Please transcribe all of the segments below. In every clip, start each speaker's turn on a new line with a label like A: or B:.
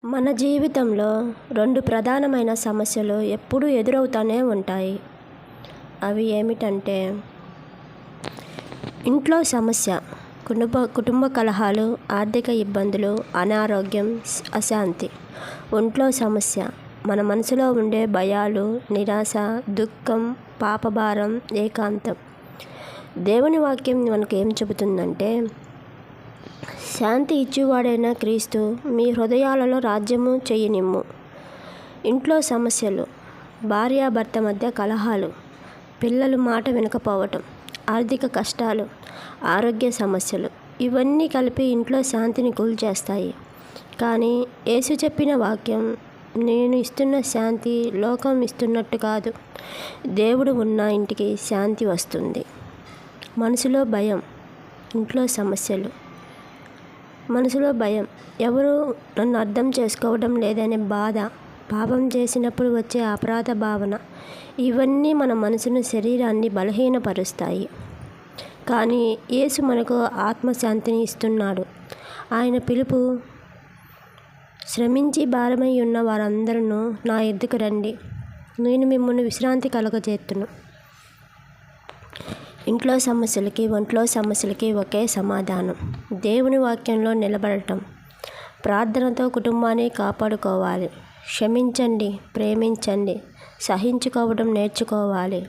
A: మన జీవితంలో 2 ప్రధానమైన సమస్యలు ఎప్పుడూ ఎదురవుతూనే ఉంటాయి. అవి ఏమిటంటే ఇంట్లో సమస్య, కుటుంబ కలహాలు, ఆర్థిక ఇబ్బందులు, అనారోగ్యం, అశాంతి. ఒంట్లో సమస్య, మన మనసులో ఉండే భయాలు, నిరాశ, దుఃఖం, పాపభారం, ఏకాంతం. దేవుని వాక్యం మనకు ఏం చెబుతుందంటే, శాంతి ఇచ్చువాడైన క్రీస్తు మీ హృదయాలలో రాజ్యము చేయనిమ్ము. ఇంట్లో సమస్యలు, భార్యాభర్త మధ్య కలహాలు, పిల్లలు మాట వినకపోవటం, ఆర్థిక కష్టాలు, ఆరోగ్య సమస్యలు, ఇవన్నీ కలిపి ఇంట్లో శాంతిని కూల్చేస్తాయి. కానీ యేసు చెప్పిన వాక్యం, నేను ఇస్తున్న శాంతి లోకం ఇస్తున్నట్టు కాదు. దేవుడు ఉన్న ఇంటికి శాంతి వస్తుంది. మనసులో భయం, ఇంట్లో సమస్యలు. మనసులో భయం, ఎవరు నన్ను అర్థం చేసుకోవడం లేదనే బాధ, పాపం చేసినప్పుడు వచ్చే అపరాధ భావన, ఇవన్నీ మన మనసును, శరీరాన్ని బలహీనపరుస్తాయి. కానీ యేసు మనకు ఆత్మశాంతిని ఇస్తున్నాడు. ఆయన పిలుపు, శ్రమించి భారమై ఉన్న వారందరూ నా యొద్దకు రండి, నేను మిమ్మల్ని విశ్రాంతి కలుగజేత్తును. ఇంట్లో సమస్యలకి, ఒంట్లో సమస్యలకి ఒకే సమాధానం, దేవుని వాక్యంలో నిలబడటం. ప్రార్థనతో కుటుంబాన్ని కాపాడుకోవాలి. క్షమించండి, ప్రేమించండి, సహించుకోవడం నేర్చుకోవాలి.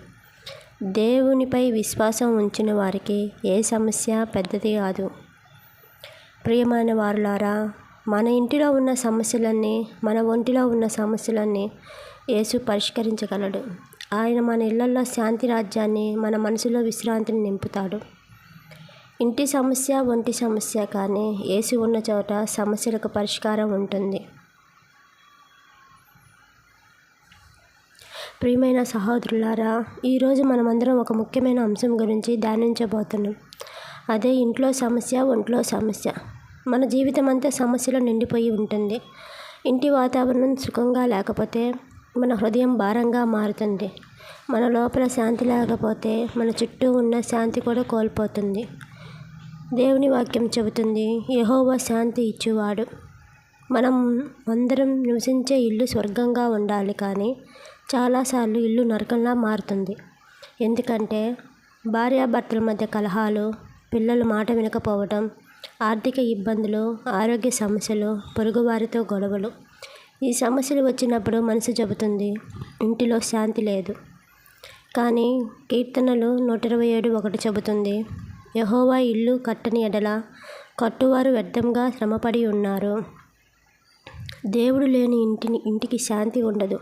A: దేవునిపై విశ్వాసం ఉంచిన వారికి ఏ సమస్య పెద్దది కాదు. ప్రియమైన వారులారా, మన ఇంటిలో ఉన్న సమస్యలన్నీ, మన ఒంటిలో ఉన్న సమస్యలన్నీ యేసు పరిష్కరించగలడు. ఆయన మన ఇళ్లలో శాంతి రాజ్యాన్ని, మన మనసులో విశ్రాంతిని నింపుతాడు. ఇంటి సమస్య, ఒంటి సమస్య కానీ యేసు ఉన్న చోట సమస్యలకు పరిష్కారం ఉంటుంది. ప్రియమైన సహోదరులారా, ఈరోజు మనమందరం ఒక ముఖ్యమైన అంశం గురించి ధ్యానించబోతున్నాం. అదే ఇంట్లో సమస్య, ఒంట్లో సమస్య. మన జీవితం అంతా సమస్యలు నిండిపోయి ఉంటుంది. ఇంటి వాతావరణం సుఖంగా లేకపోతే మన హృదయం భారంగా మారుతుంది. మన లోపల శాంతి లేకపోతే మన చుట్టూ ఉన్న శాంతి కూడా కోల్పోతుంది. దేవుని వాక్యం చెబుతుంది, యెహోవా శాంతి ఇచ్చువాడు. మనం అందరం నివసించే ఇల్లు స్వర్గంగా ఉండాలి, కానీ చాలాసార్లు ఇల్లు నరకంలా మారుతుంది. ఎందుకంటే భార్యాభర్తల మధ్య కలహాలు, పిల్లలు మాట వినకపోవడం, ఆర్థిక ఇబ్బందులు, ఆరోగ్య సమస్యలు, పొరుగువారితో గొడవలు. ఈ సమస్యలు వచ్చినప్పుడు మనసు చెబుతుంది, ఇంటిలో శాంతి లేదు. కానీ కీర్తనలు 127:1 చెబుతుంది, యెహోవా ఇల్లు కట్టని ఎడల కట్టువారు వ్యర్థంగా శ్రమపడి ఉన్నారు. దేవుడు లేని ఇంటికి శాంతి ఉండదు.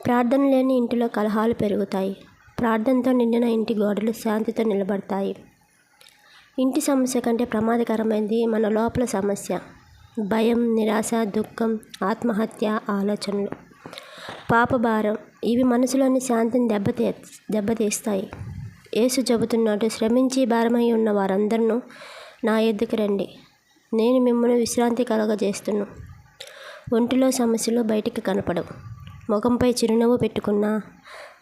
A: ప్రార్థన లేని ఇంటిలో కలహాలు పెరుగుతాయి. ప్రార్థనతో నిండిన ఇంటి గోడలు శాంతితో నిలబడతాయి. ఇంటి సమస్య కంటే ప్రమాదకరమైనది మన లోపల సమస్య. భయం, నిరాశ, దుఃఖం, ఆత్మహత్య ఆలోచనలు, పాపభారం, ఇవి మనసులోని శాంతిని దెబ్బతీస్తాయి. యేసు చెబుతున్నాడు, శ్రమించి భారమై ఉన్న వారందరూ నా యొద్దకు రండి, నేను మిమ్మల్ని విశ్రాంతి కలుగజేస్తును. ఒంటిలో సమస్యలు బయటికి కనపడవు. ముఖంపై చిరునవ్వు పెట్టుకున్నా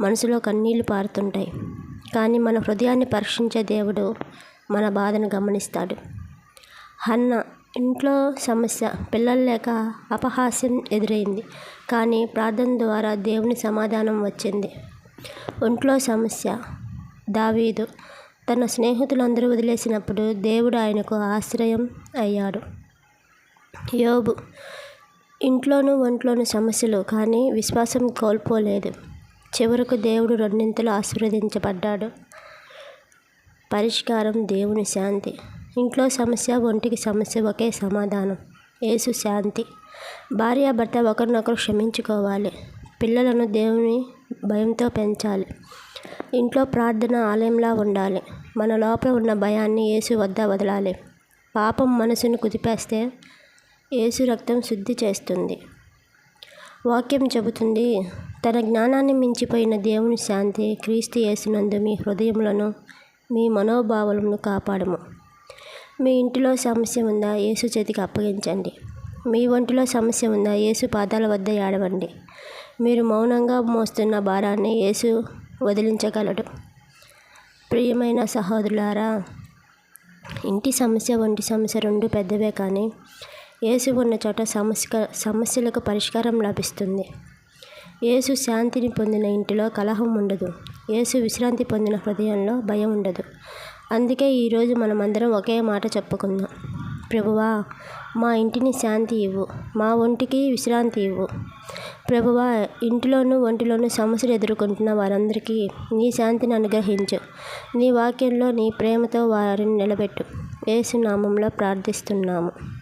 A: మనసులో కన్నీళ్లు పారుతుంటాయి. కానీ మన హృదయాన్ని పరీక్షించే దేవుడు మన బాధను గమనిస్తాడు. హన్న ఇంట్లో సమస్య, పిల్లలు లేక అపహాస్యం ఎదురైంది, కానీ ప్రార్థన ద్వారా దేవుని సమాధానం వచ్చింది. ఒంట్లో సమస్య, దావీదు తన స్నేహితులందరూ వదిలేసినప్పుడు దేవుడు ఆయనకు ఆశ్రయం అయ్యాడు. యోబు ఇంట్లోనూ ఒంట్లోనూ సమస్యలు, కానీ విశ్వాసం కోల్పోలేదు. చివరకు దేవుడు రెండింతలు ఆశీర్వదించబడ్డాడు. పరిష్కారం దేవుని శాంతి. ఇంట్లో సమస్య, ఒంటికి సమస్య ఒకే సమాధానం, యేసు శాంతి. భార్యాభర్త ఒకరినొకరు క్షమించుకోవాలి. పిల్లలను దేవుని భయంతో పెంచాలి. ఇంట్లో ప్రార్థన ఆలయంలా ఉండాలి. మన లోపల ఉన్న భయాన్ని యేసు వద్ద వదలాలి. పాపం మనసును కుదిపేస్తే యేసు రక్తం శుద్ధి చేస్తుంది. వాక్యం చెబుతుంది, తన జ్ఞానాన్ని మించిపోయిన దేవుని శాంతి క్రీస్తు యేసునందు మీ హృదయములను, మీ మనోభావాలను కాపాడము. మీ ఇంటిలో సమస్య ఉందా? యేసు చేతికి అప్పగించండి. మీ ఒంటిలో సమస్య ఉందా? యేసు పాదాల వద్ద ఏడవండి. మీరు మౌనంగా మోస్తున్న భారాన్ని యేసు వదిలించగలడు. ప్రియమైన సహోదరులారా, ఇంటి సమస్య, ఒంటి సమస్య 2 పెద్దవే, కానీ యేసు ఉన్న చోట సమస్యలకు పరిష్కారం లభిస్తుంది. యేసు శాంతిని పొందిన ఇంటిలో కలహం ఉండదు. యేసు విశ్రాంతి పొందిన హృదయంలో భయం ఉండదు. అందుకే ఈరోజు మనమందరం ఒకే మాట చెప్పుకుందాం. ప్రభువా, మా ఇంటిని శాంతి ఇవ్వు, మా ఒంటికి విశ్రాంతి ఇవ్వు. ప్రభువా, ఇంటిలోనూ ఒంటిలోనూ సమస్యలు ఎదుర్కొంటున్న వారందరికీ నీ శాంతిని అనుగ్రహించు. నీ వాక్యంలో నీ ప్రేమతో వారిని నిలబెట్టు. యేసు నామంలో ప్రార్థిస్తున్నాము.